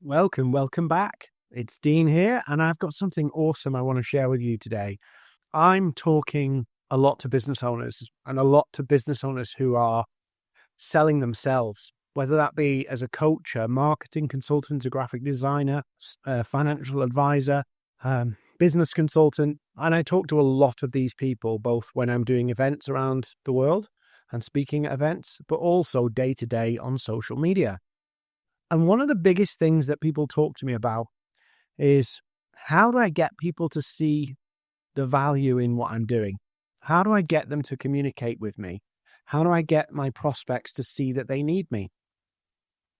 Welcome back. It's Dean here, and I've got something awesome I want to share with you today. I'm talking a lot to business owners and a lot to business owners who are selling themselves, whether that be as a coach, a marketing consultant, a graphic designer, a financial advisor, business consultant. And I talk to a lot of these people, both when I'm doing events around the world and speaking at events, but also day to day on social media. And one of the biggest things that people talk to me about is, how do I get people to see the value in what I'm doing? How do I get them to communicate with me? How do I get my prospects to see that they need me?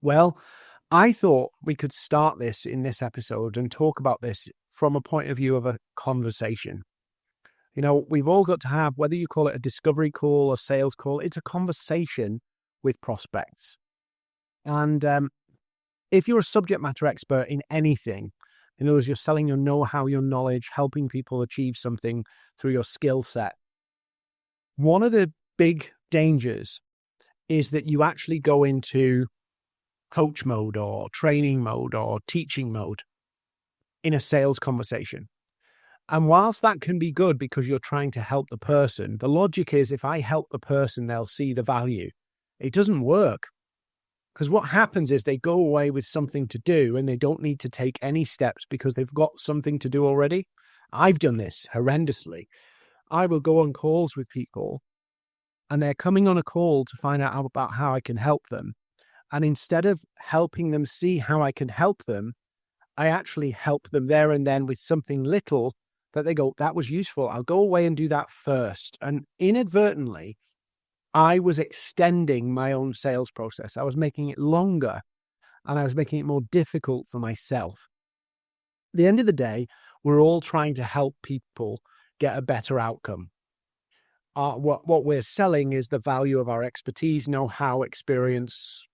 Well, I thought we could start this in this episode and talk about this from a point of view of a conversation. You know, we've all got to have, whether you call it a discovery call or sales call, it's a conversation with prospects. And if you're a subject matter expert in anything, in other words, you're selling your know-how, your knowledge, helping people achieve something through your skill set, one of the big dangers is that you actually go into coach mode or training mode or teaching mode in a sales conversation. And whilst that can be good because you're trying to help the person, the logic is if I help the person, they'll see the value. It doesn't work. Because what happens is they go away with something to do and they don't need to take any steps because they've got something to do already. I've done this horrendously. I will go on calls with people and they're coming on a call to find out about how I can help them. And instead of helping them see how I can help them, I actually help them there and then with something little that they go, that was useful. I'll go away and do that first. And inadvertently, I was extending my own sales process. I was making it longer and I was making it more difficult for myself. At the end of the day, we're all trying to help people get a better outcome. What we're selling is the value of our expertise, know-how, experience,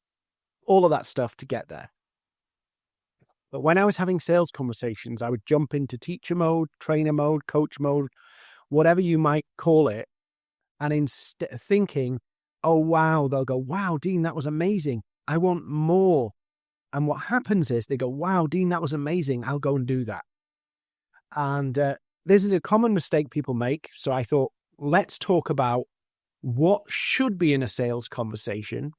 all of that stuff to get there. But when I was having sales conversations, I would jump into teacher mode, trainer mode, coach mode, whatever you might call it. And instead thinking, oh, wow, they'll go, wow, Dean, that was amazing. I want more. And what happens is they go, wow, Dean, that was amazing. I'll go and do that. And this is a common mistake people make. So I thought, let's talk about what should be in a sales conversation,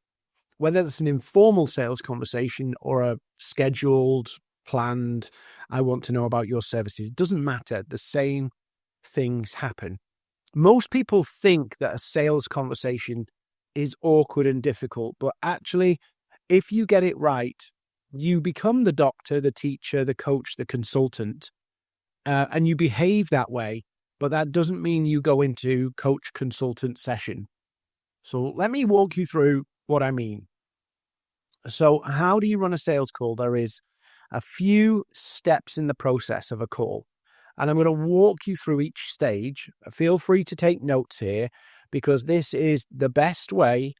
whether it's an informal sales conversation or a scheduled, planned, I want to know about your services. It doesn't matter. The same things happen. Most people think that a sales conversation is awkward and difficult, but actually, if you get it right, you become the doctor, the teacher, the coach, the consultant, and you behave that way, but that doesn't mean you go into coach consultant session. So let me walk you through what I mean. So how do you run a sales call? There is a few steps in the process of a call. And I'm going to walk you through each stage. Feel free to take notes here because this is the best way.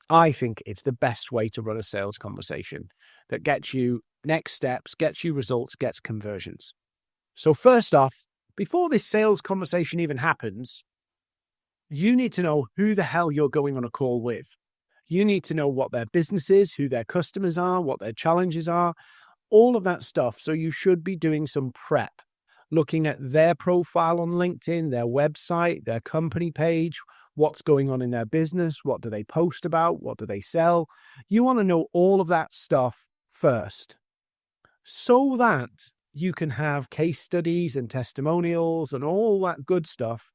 I think it's the best way to run a sales conversation that gets you next steps, gets you results, gets conversions. So first off, before this sales conversation even happens, you need to know who the hell you're going on a call with. You need to know what their business is, who their customers are, what their challenges are, all of that stuff. So you should be doing some prep. Looking at their profile on LinkedIn, their website, their company page, what's going on in their business, what do they post about, what do they sell. You want to know all of that stuff first so that you can have case studies and testimonials and all that good stuff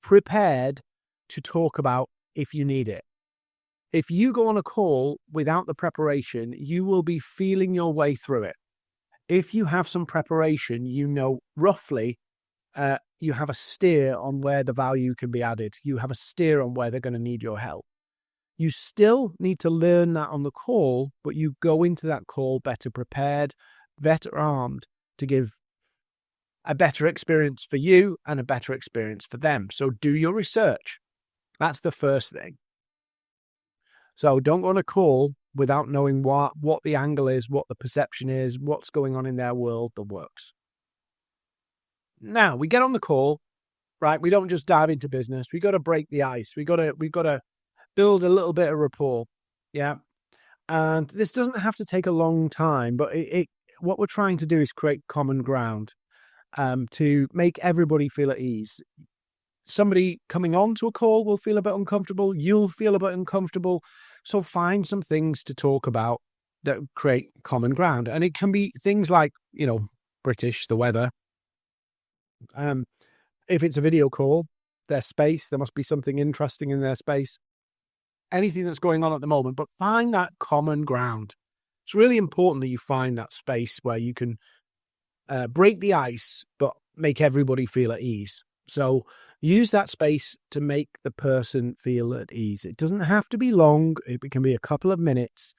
prepared to talk about if you need it. If you go on a call without the preparation, you will be feeling your way through it. If you have some preparation, you know roughly, you have a steer on where the value can be added. You have a steer on where they're going to need your help. You still need to learn that on the call, but you go into that call better prepared, better armed to give a better experience for you and a better experience for them. So do your research. That's the first thing. So don't go on a call without knowing what the angle is, what the perception is, what's going on in their world, the works. Now, we get on the call, right? We don't just dive into business. We got to break the ice. We got to build a little bit of rapport. Yeah. And this doesn't have to take a long time, but what we're trying to do is create common ground to make everybody feel at ease. Somebody coming on to a call will feel a bit uncomfortable. You'll feel a bit uncomfortable. So find some things to talk about that create common ground. And it can be things like, British, the weather. If it's a video call, their space, there must be something interesting in their space. Anything that's going on at the moment, but find that common ground. It's really important that you find that space where you can break the ice, but make everybody feel at ease. So use that space to make the person feel at ease. It doesn't have to be long. It can be a couple of minutes,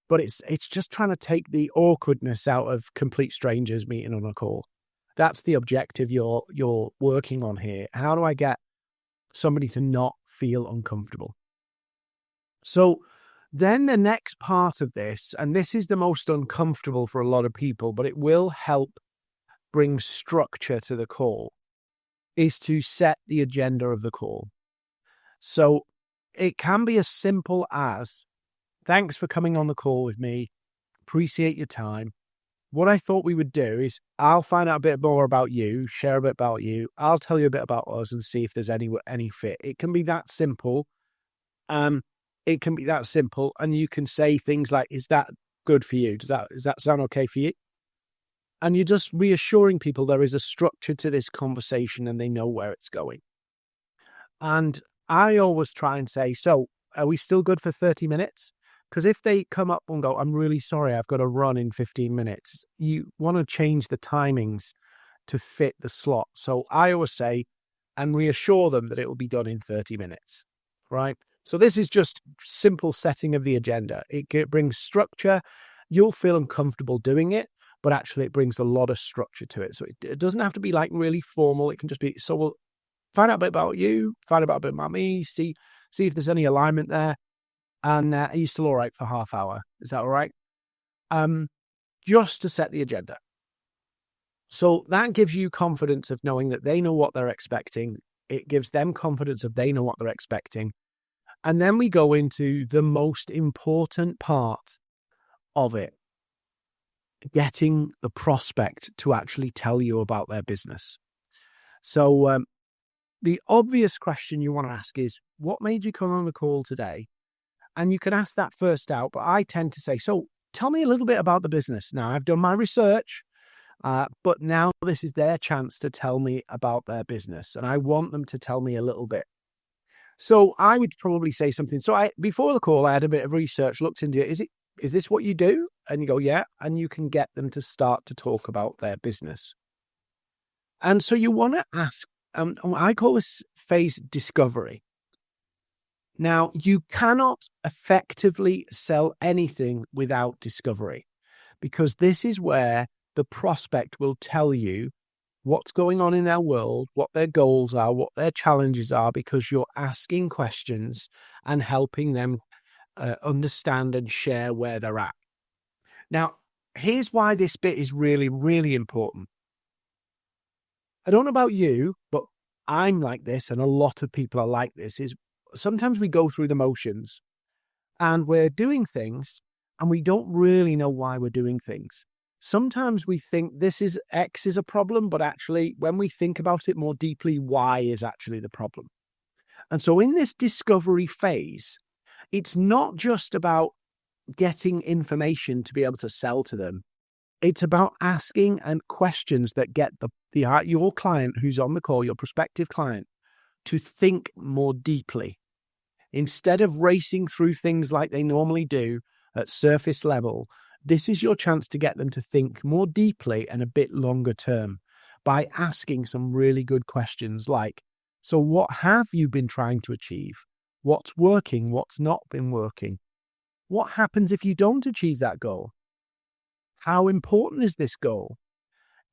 but it's just trying to take the awkwardness out of complete strangers meeting on a call. That's the objective you're working on here. How do I get somebody to not feel uncomfortable? So then the next part of this, and this is the most uncomfortable for a lot of people, but it will help bring structure to the call, is to set the agenda of the call. So it can be as simple as, thanks for coming on the call with me. Appreciate your time. What I thought we would do is I'll find out a bit more about you, share a bit about you. I'll tell you a bit about us and see if there's any fit. It can be that simple. It can be that simple. And you can say things like, is that good for you? Does that sound okay for you? And you're just reassuring people there is a structure to this conversation and they know where it's going. And I always try and say, so are we still good for 30 minutes? Because if they come up and go, I'm really sorry, I've got to run in 15 minutes, you want to change the timings to fit the slot. So I always say, and reassure them that it will be done in 30 minutes, right? So this is just simple setting of the agenda. It brings structure. You'll feel uncomfortable doing it, but actually it brings a lot of structure to it. So it doesn't have to be like really formal. It can just be, so we'll find out a bit about you, find out a bit about me, see if there's any alignment there. And are you still all right for half hour? Is that all right? Just to set the agenda. So that gives you confidence of knowing that they know what they're expecting. It gives them confidence of they know what they're expecting. And then we go into the most important part of it, getting the prospect to actually tell you about their business. So the obvious question you want to ask is, what made you come on the call today? And you can ask that first out, but I tend to say, so tell me a little bit about the business. Now, I've done my research, but now this is their chance to tell me about their business. And I want them to tell me a little bit. So I would probably say something. So before the call, I had a bit of research, looked into it. Is this what you do? And you go, yeah. And you can get them to start to talk about their business. And so you want to ask, I call this phase discovery. Now, you cannot effectively sell anything without discovery, because this is where the prospect will tell you what's going on in their world, what their goals are, what their challenges are, because you're asking questions and helping them understand and share where they're at. Now, here's why this bit is really, really important. I don't know about you, but I'm like this, and a lot of people are like this, is sometimes we go through the motions and we're doing things and we don't really know why we're doing things. Sometimes we think X is a problem, but actually when we think about it more deeply, Y is actually the problem. And so in this discovery phase, it's not just about getting information to be able to sell to them. It's about asking questions that get your client who's on the call, your prospective client, to think more deeply. Instead of racing through things like they normally do at surface level, this is your chance to get them to think more deeply and a bit longer term by asking some really good questions like, so what have you been trying to achieve? What's working? What's not been working? What happens if you don't achieve that goal? How important is this goal?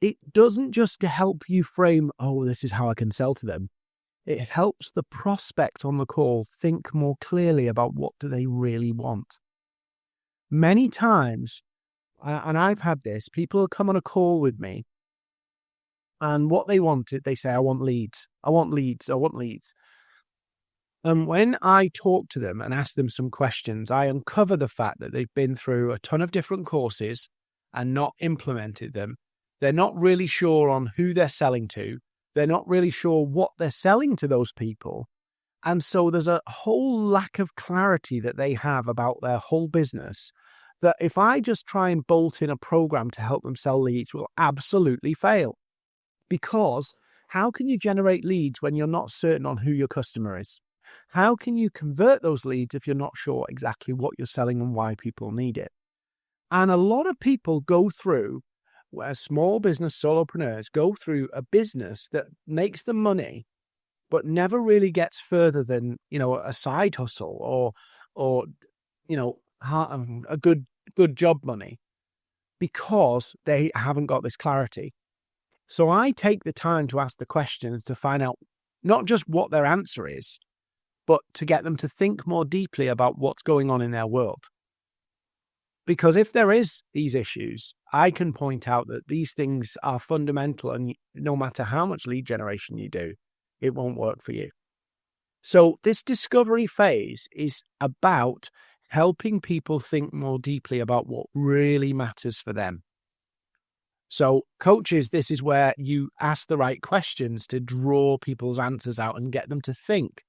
It doesn't just help you frame, oh, this is how I can sell to them. It helps the prospect on the call think more clearly about what do they really want. Many times, and I've had this, people come on a call with me and what they wanted, they say, I want leads. I want leads. I want leads. And when I talk to them and ask them some questions, I uncover the fact that they've been through a ton of different courses and not implemented them, they're not really sure on who they're selling to. They're not really sure what they're selling to those people. And so there's a whole lack of clarity that they have about their whole business that if I just try and bolt in a program to help them sell leads will absolutely fail. Because how can you generate leads when you're not certain on who your customer is? How can you convert those leads if you're not sure exactly what you're selling and why people need it? And a lot of people go through, where small business solopreneurs go through a business that makes them money, but never really gets further than, a side hustle or a good job money, because they haven't got this clarity. So I take the time to ask the questions to find out not just what their answer is, but to get them to think more deeply about what's going on in their world. Because if there is these issues, I can point out that these things are fundamental, and no matter how much lead generation you do, it won't work for you. So this discovery phase is about helping people think more deeply about what really matters for them. So coaches, this is where you ask the right questions to draw people's answers out and get them to think,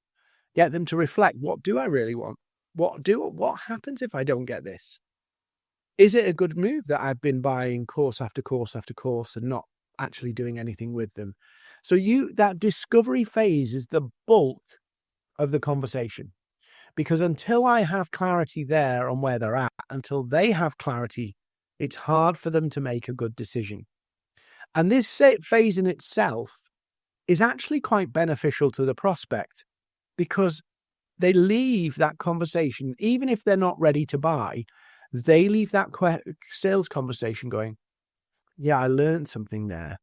get them to reflect. What do I really want? What happens if I don't get this? Is it a good move that I've been buying course after course after course and not actually doing anything with them? So that discovery phase is the bulk of the conversation, because until I have clarity there on where they're at, until they have clarity, it's hard for them to make a good decision. And this phase in itself is actually quite beneficial to the prospect, because they leave that conversation, even if they're not ready to buy, they leave that sales conversation going, yeah, I learned something there.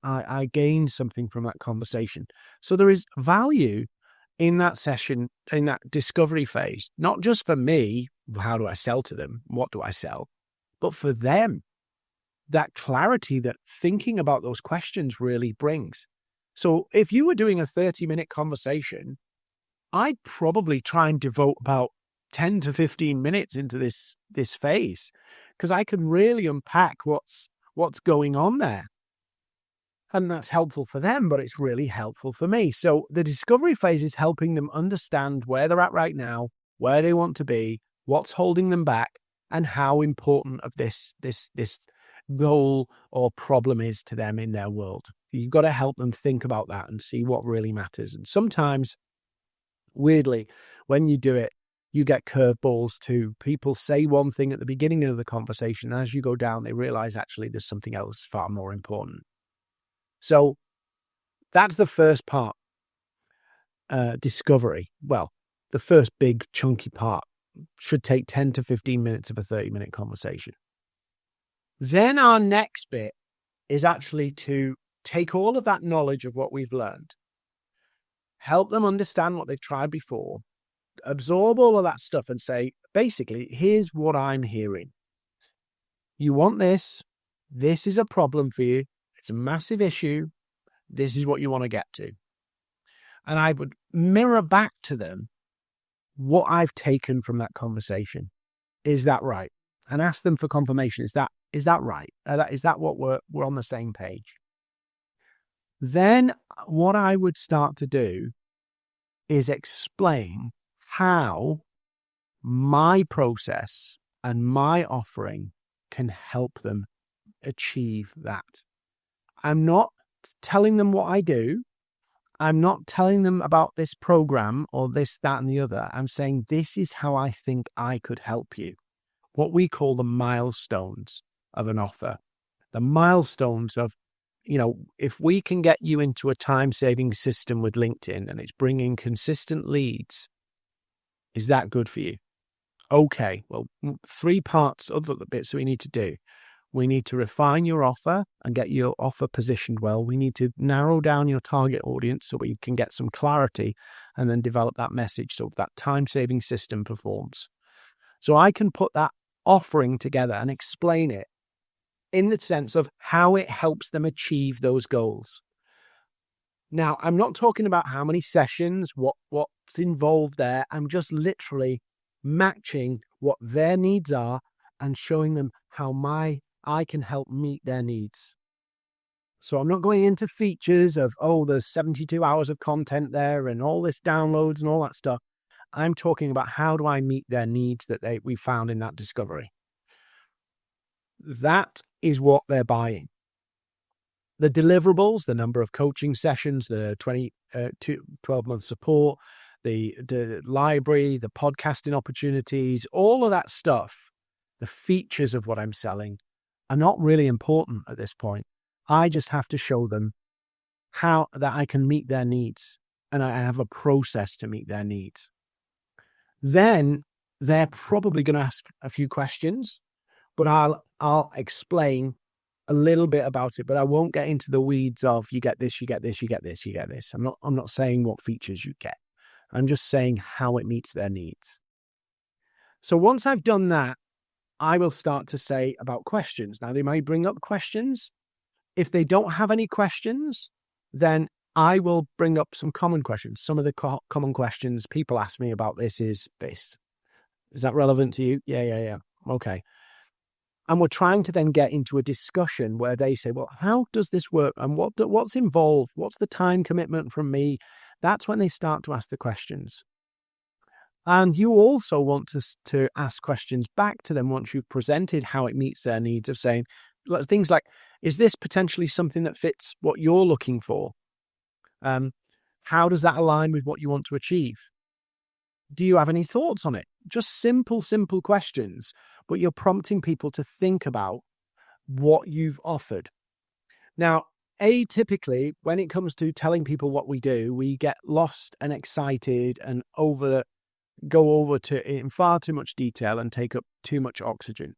I gained something from that conversation. So there is value in that session, in that discovery phase, not just for me, how do I sell to them? What do I sell? But for them, that clarity that thinking about those questions really brings. So if you were doing a 30-minute conversation, I'd probably try and devote about 10 to 15 minutes into this phase, because I can really unpack what's going on there. And that's helpful for them, but it's really helpful for me. So the discovery phase is helping them understand where they're at right now, where they want to be, what's holding them back, and how important of this goal or problem is to them in their world. You've got to help them think about that and see what really matters. And sometimes, weirdly, when you do it, you get curveballs too. People say one thing at the beginning of the conversation, and as you go down, they realize actually there's something else far more important. So that's the first part, discovery. Well, the first big chunky part should take 10 to 15 minutes of a 30-minute conversation. Then our next bit is actually to take all of that knowledge of what we've learned, help them understand what they've tried before, absorb all of that stuff and say, basically, here's what I'm hearing. You want this. This is a problem for you. It's a massive issue. This is what you want to get to. And I would mirror back to them what I've taken from that conversation. Is that right? And ask them for confirmation. Is that right? Is that what we're on the same page? Then what I would start to do is explain how my process and my offering can help them achieve that. I'm not telling them what I do. I'm not telling them about this program or this, that, and the other. I'm saying this is how I think I could help you. What we call the milestones of an offer. The milestones of, if we can get you into a time-saving system with LinkedIn and it's bringing consistent leads, is that good for you? Okay, well, 3 parts of the bits that we need to do. We need to refine your offer and get your offer positioned well. We need to narrow down your target audience so we can get some clarity and then develop that message so that time-saving system performs. So I can put that offering together and explain it in the sense of how it helps them achieve those goals. Now, I'm not talking about how many sessions, what's involved there. I'm just literally matching what their needs are and showing them how my I can help meet their needs. So I'm not going into features of, there's 72 hours of content there and all this downloads and all that stuff. I'm talking about how do I meet their needs that we found in that discovery. That is what they're buying. The deliverables, the number of coaching sessions, the 12-month support, the library, the podcasting opportunities, all of that stuff, the features of what I'm selling are not really important at this point. I just have to show them how that I can meet their needs, and I have a process to meet their needs. Then they're probably going to ask a few questions, but I'll explain a little bit about it, but I won't get into the weeds of you get this, you get this, you get this, you get this. I'm not saying what features you get. I'm just saying how it meets their needs. So once I've done that, I will start to say about questions. Now, they may bring up questions. If they don't have any questions, then I will bring up some common questions. Some of the common questions people ask me about this is this. Is that relevant to you? Yeah. Okay. And we're trying to then get into a discussion where they say, well, how does this work? And what's involved? What's the time commitment from me? That's when they start to ask the questions. And you also want to ask questions back to them once you've presented how it meets their needs, of saying things like, is this potentially something that fits what you're looking for? How does that align with what you want to achieve? Do you have any thoughts on it? Just simple questions, but you're prompting people to think about what you've offered. Now, atypically, when it comes to telling people what we do, we get lost and excited and go over to in far too much detail and take up too much oxygen.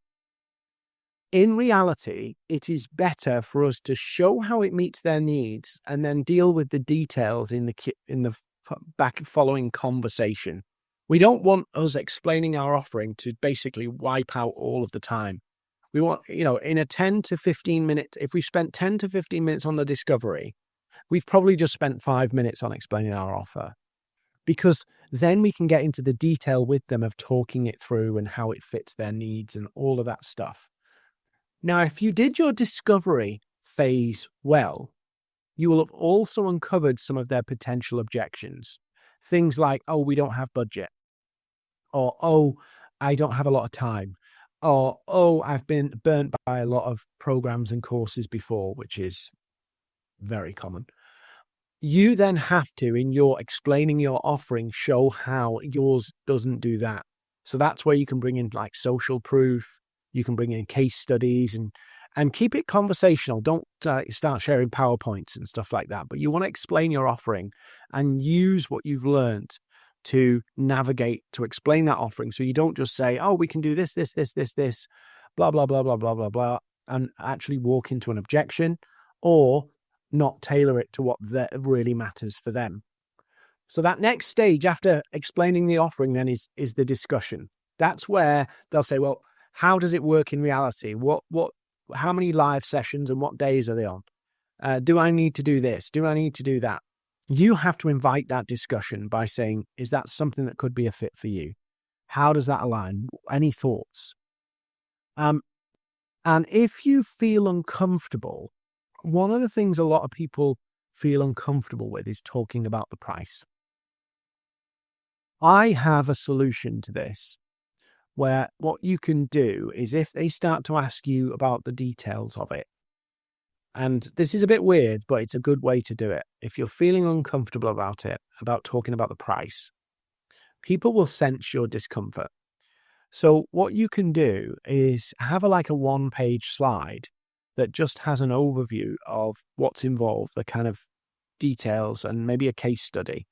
In reality, it is better for us to show how it meets their needs and then deal with the details in the back following conversation. We don't want us explaining our offering to basically wipe out all of the time. We want, in a 10 to 15 minute, if we spent 10 to 15 minutes on the discovery, we've probably just spent 5 minutes on explaining our offer, because then we can get into the detail with them of talking it through and how it fits their needs and all of that stuff. Now, if you did your discovery phase well, you will have also uncovered some of their potential objections. Things like, we don't have budget. Or, I don't have a lot of time. Or, I've been burnt by a lot of programs and courses before, which is very common. You then have to, in your explaining your offering, show how yours doesn't do that. So that's where you can bring in like social proof. You can bring in case studies and keep it conversational. Don't start sharing PowerPoints and stuff like that. But you want to explain your offering and use what you've learned to navigate, to explain that offering. So you don't just say, we can do this, blah, blah, blah, blah, blah, blah, blah, and actually walk into an objection or not tailor it to what really matters for them. So that next stage after explaining the offering then is the discussion. That's where they'll say, well, how does it work in reality? How many live sessions and what days are they on? Do I need to do this? Do I need to do that? You have to invite that discussion by saying, is that something that could be a fit for you? How does that align? Any thoughts? And if you feel uncomfortable, one of the things a lot of people feel uncomfortable with is talking about the price. I have a solution to this, where what you can do is if they start to ask you about the details of it, and this is a bit weird, but it's a good way to do it. If you're feeling uncomfortable about it, about talking about the price, people will sense your discomfort. So what you can do is have a one-page slide that just has an overview of what's involved, the kind of details, and maybe a case study.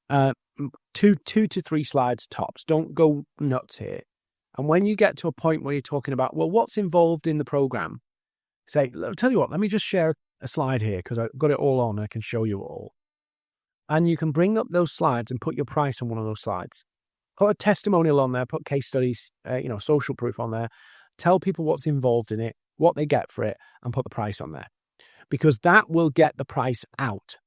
2 to 3 slides tops. Don't go nuts here. And when you get to a point where you're talking about, well, what's involved in the program, say, I'll tell you what, let me just share a slide here because I've got it all on. I can show you all. And you can bring up those slides and put your price on one of those slides. Put a testimonial on there, put case studies, social proof on there. Tell people what's involved in it, what they get for it, and put the price on there. Because that will get the price out.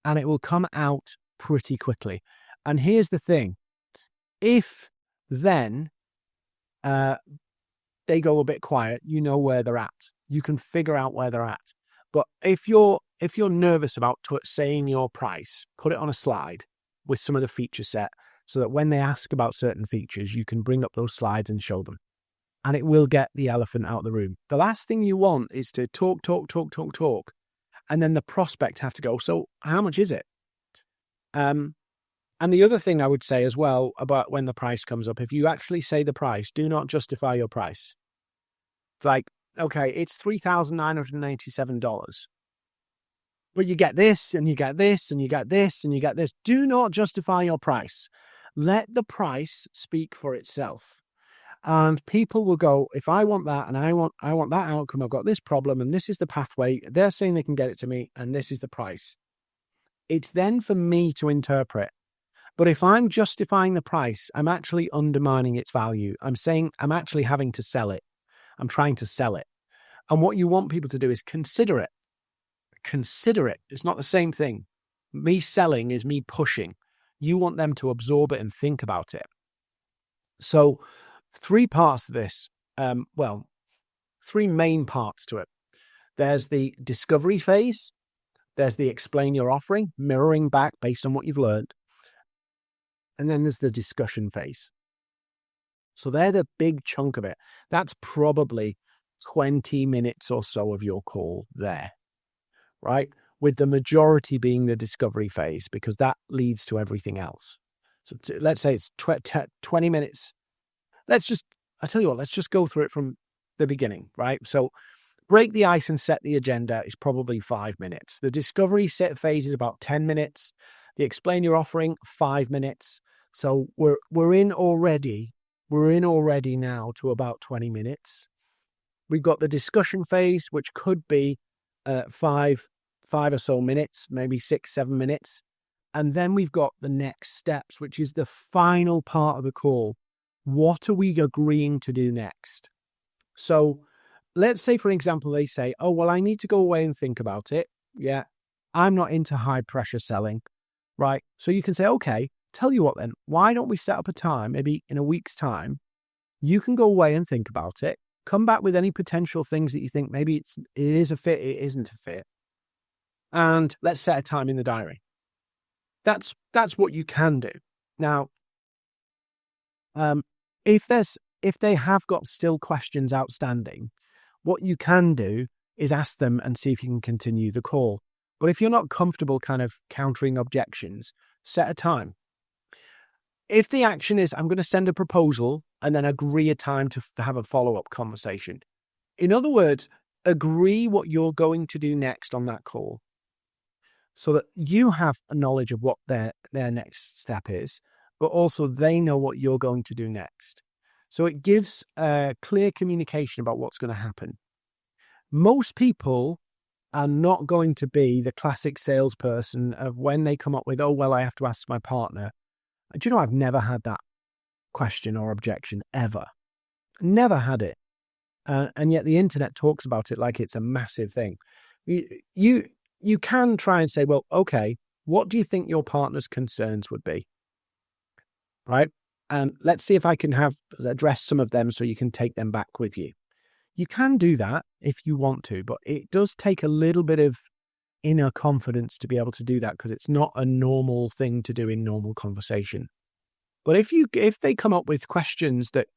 And it will come out pretty quickly. And here's the thing. If then they go a bit quiet, you know where they're at. You can figure out where they're at. But if you're nervous about saying your price, put it on a slide with some of the feature set so that when they ask about certain features, you can bring up those slides and show them. And it will get the elephant out of the room. The last thing you want is to talk. And then the prospect have to go, so how much is it? And the other thing I would say as well about when the price comes up, if you actually say the price, do not justify your price. It's like, okay, it's $3,987. But you get this, and you get this, and you get this, and you get this. Do not justify your price. Let the price speak for itself. And people will go, if I want that, and I want that outcome, I've got this problem, and this is the pathway. They're saying they can get it to me, and this is the price. It's then for me to interpret. But if I'm justifying the price, I'm actually undermining its value. I'm saying I'm actually having to sell it. I'm trying to sell it. And what you want people to do is consider it. Consider it. It's not the same thing. Me selling is me pushing. You want them to absorb it and think about it. So 3 parts to this. 3 main parts to it. There's the discovery phase. There's the explain your offering, mirroring back based on what you've learned. And then there's the discussion phase. So they're the big chunk of it. That's probably 20 minutes or so of your call there, right? With the majority being the discovery phase, because that leads to everything else. So let's say it's 20 minutes. Let's just go through it from the beginning, right? So break the ice and set the agenda is probably 5 minutes. The discovery set phase is about 10 minutes. The explain your offering, 5 minutes. So we're in already now to about 20 minutes. We've got the discussion phase, which could be 5 or so minutes, maybe 6-7 minutes. And then we've got the next steps, which is the final part of the call. What are we agreeing to do next? So let's say, for example, they say, oh, well, I need to go away and think about it. Yeah, I'm not into high pressure selling, right? So you can say, okay, tell you what then, why don't we set up a time, maybe in a week's time, you can go away and think about it, come back with any potential things that you think maybe it is a fit, it isn't a fit, and let's set a time in the diary. That's what you can do. Now, if they have got still questions outstanding, what you can do is ask them and see if you can continue the call. But if you're not comfortable kind of countering objections, set a time. If the action is, I'm going to send a proposal and then agree a time to have a follow-up conversation. In other words, agree what you're going to do next on that call so that you have a knowledge of what their next step is, but also they know what you're going to do next. So it gives clear communication about what's going to happen. Most people are not going to be the classic salesperson of when they come up with, oh, well, I have to ask my partner. Do you know, I've never had that question or objection ever. Never had it. And yet the internet talks about it like it's a massive thing. You can try and say, well, okay, what do you think your partner's concerns would be? Right? And let's see if I can address some of them so you can take them back with you. You can do that if you want to, but it does take a little bit of inner confidence to be able to do that because it's not a normal thing to do in normal conversation. But if they come up with questions that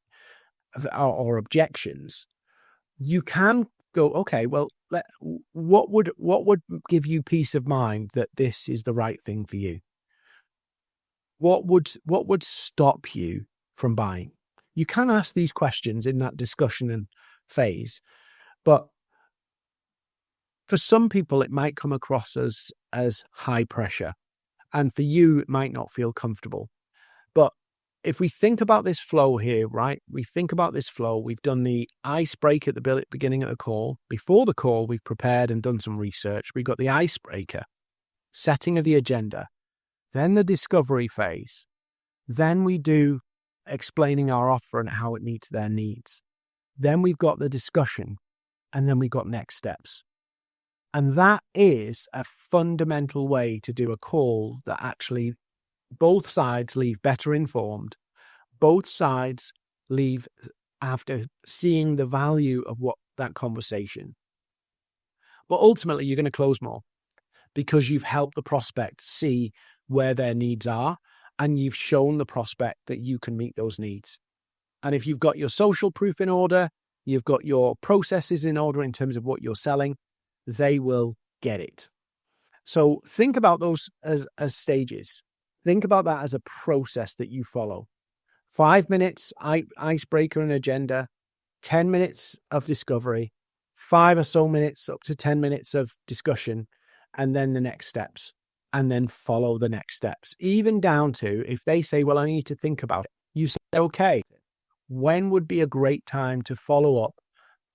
or objections, you can go, okay, well, what would give you peace of mind that this is the right thing for you? What would stop you from buying? You can ask these questions in that discussion and phase, but for some people, it might come across as high pressure, and for you, it might not feel comfortable. But if we think about this flow here, right? We think about this flow. We've done the icebreaker at the beginning of the call. Before the call, we've prepared and done some research. We've got the icebreaker, setting of the agenda, then the discovery phase. Then we do explaining our offer and how it meets their needs. Then we've got the discussion, and then we've got next steps. And that is a fundamental way to do a call that actually both sides leave better informed. Both sides leave after seeing the value of what that conversation. But ultimately, you're going to close more because you've helped the prospect see where their needs are, and you've shown the prospect that you can meet those needs. And if you've got your social proof in order, you've got your processes in order in terms of what you're selling, they will get it. So think about those as stages. Think about that as a process that you follow. 5 minutes icebreaker and agenda, 10 minutes of discovery, 5 or so minutes up to 10 minutes of discussion, and then the next steps, and then follow the next steps. Even down to if they say, well, I need to think about it, you say, okay, when would be a great time to follow up?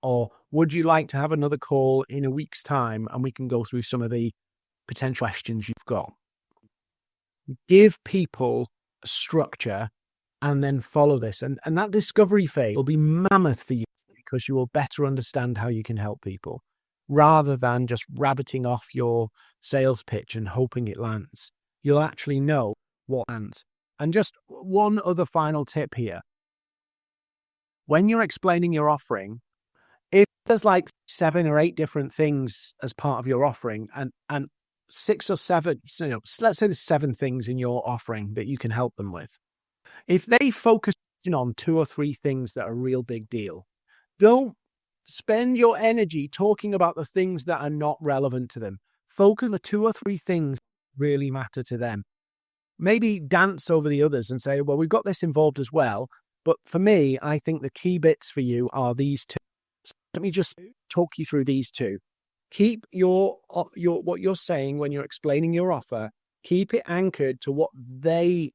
Or would you like to have another call in a week's time and we can go through some of the potential questions you've got? Give people a structure and then follow this. And that discovery phase will be mammoth for you because you will better understand how you can help people rather than just rabbiting off your sales pitch and hoping it lands. You'll actually know what lands. And just one other final tip here. When you're explaining your offering, if there's like 7 or 8 different things as part of your offering and 6 or 7, let's say there's 7 things in your offering that you can help them with. If they focus on 2 or 3 things that are a real big deal, don't spend your energy talking about the things that are not relevant to them. Focus on the 2 or 3 things that really matter to them. Maybe dance over the others and say, well, we've got this involved as well. But for me, I think the key bits for you are these 2. So let me just talk you through these 2. Keep your what you're saying when you're explaining your offer, keep it anchored to what they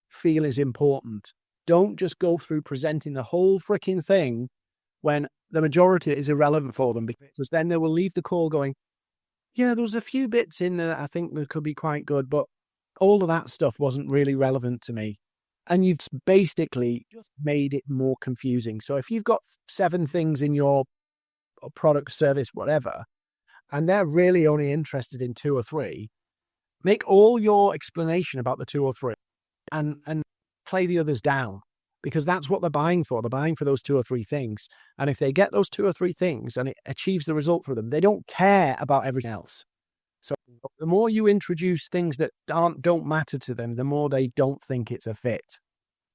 feel is important. Don't just go through presenting the whole freaking thing when the majority is irrelevant for them, because then they will leave the call going, yeah, there was a few bits in there I think that could be quite good, but all of that stuff wasn't really relevant to me. And you've basically just made it more confusing. So if you've got 7 things in your product, service, whatever, and they're really only interested in 2 or 3, make all your explanation about the 2 or 3 and play the others down, because that's what they're buying for. They're buying for those 2 or 3 things. And if they get those 2 or 3 things and it achieves the result for them, they don't care about everything else. So the more you introduce things that don't matter to them, the more they don't think it's a fit.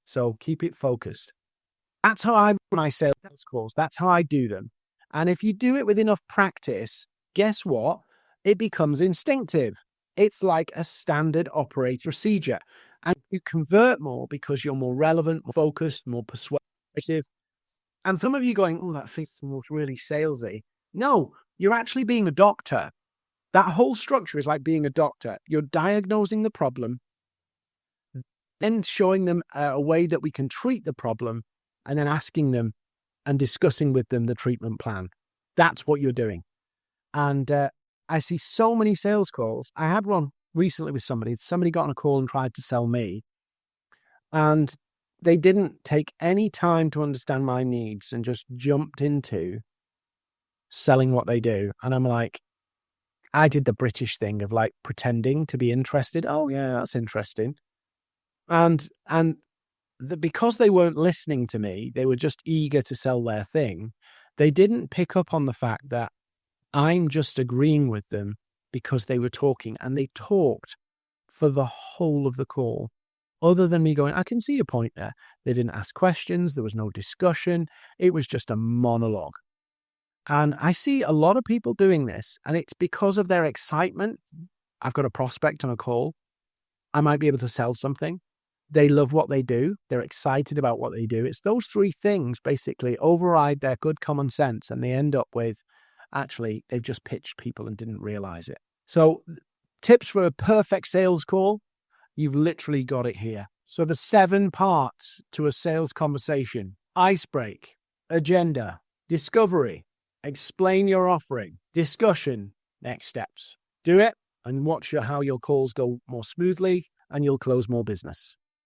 So keep it focused. That's how I run my sales calls. That's how I do them. And if you do it with enough practice, guess what? It becomes instinctive. It's like a standard operating procedure. And you convert more because you're more relevant, more focused, more persuasive. And some of you going, oh, that feels really salesy. No, you're actually being a doctor. That whole structure is like being a doctor. You're diagnosing the problem, then showing them a way that we can treat the problem, and then asking them and discussing with them the treatment plan. That's what you're doing. And I see so many sales calls. I had one recently with somebody. Somebody got on a call and tried to sell me, and they didn't take any time to understand my needs and just jumped into selling what they do. And I'm like, I did the British thing of like pretending to be interested. Oh yeah, that's interesting. And because they weren't listening to me, they were just eager to sell their thing. They didn't pick up on the fact that I'm just agreeing with them because they were talking, and they talked for the whole of the call. Other than me going, I can see a point there. They didn't ask questions. There was no discussion. It was just a monologue. And I see a lot of people doing this, and it's because of their excitement. I've got a prospect on a call. I might be able to sell something. They love what they do. They're excited about what they do. It's those 3 things basically override their good common sense, and they end up with, actually, they've just pitched people and didn't realize it. So tips for a perfect sales call, you've literally got it here. So the 7 parts to a sales conversation: icebreak, agenda, discovery, explain your offering, discussion, next steps. Do it and watch how your calls go more smoothly, and you'll close more business.